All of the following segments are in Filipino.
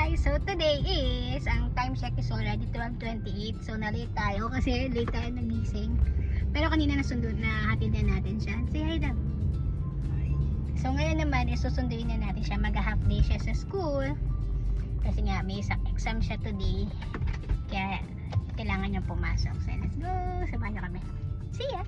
guys! So today is, ang time check is already 12:28. So na-late tayo kasi late tayo nagising. Pero kanina nasundo na hatid na natin siya. Say hi daw. So ngayon naman is susunduin na natin siya. Mag-half day siya sa school. Kasi nga may exam siya today. Kaya kailangan niya pumasok. So let's go! Samahan niyo kami. See ya!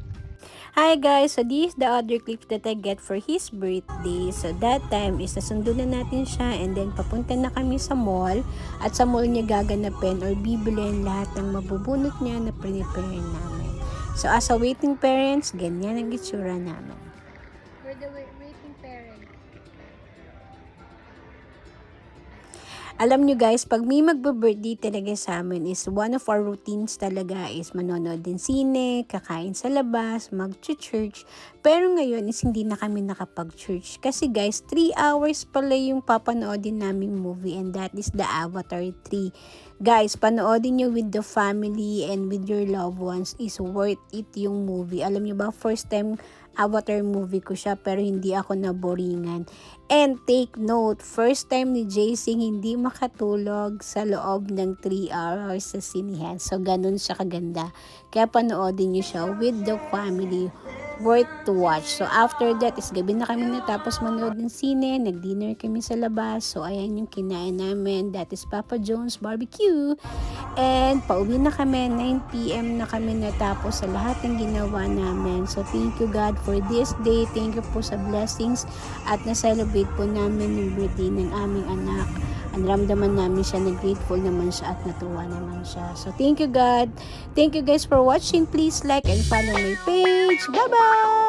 Hi guys, so this is the other clip that I get for his birthday. So that time is nasundo na natin siya and then papunta na kami sa mall. At sa mall niya gaganapin or bibilin lahat ng mabubunot niya na prepare namin. So as a waiting parents, ganyan ang itsura namin. We're the waiting parents. Alam nyo guys, pag may magbe-birthday talaga sa amin is one of our routines talaga is manonood din sine, kakain sa labas, mag-church. Pero ngayon is hindi na kami nakapag-church. Kasi guys, 3 hours pala yung papanoodin naming movie and that is the Avatar 3. Guys, panoodin nyo with the family and with your loved ones is worth it yung movie. Alam nyo ba, first time Avatar movie ko siya pero hindi ako naboringan. And take note, first time ni Jason hindi makatulog sa loob ng 3 hours sa sinihan. So, ganun siya kaganda. Kaya panoodin nyo siya with the family. Worth to watch. So, after that is gabi na kami natapos manood ng sine. Nag-dinner kami sa labas. So, ayan yung kinain namin. That is Papa John's Barbecue. And pauwi na kami. 9 PM na kami natapos sa lahat ng ginawa namin. So, thank you God for this day. Thank you po sa blessings. At na-celebrate po namin yung birthday ng aming anak. Ang ramdaman namin siya na grateful naman siya at natuwa naman siya. So, thank you God. Thank you guys for watching. Please like and follow my page. Bye-bye!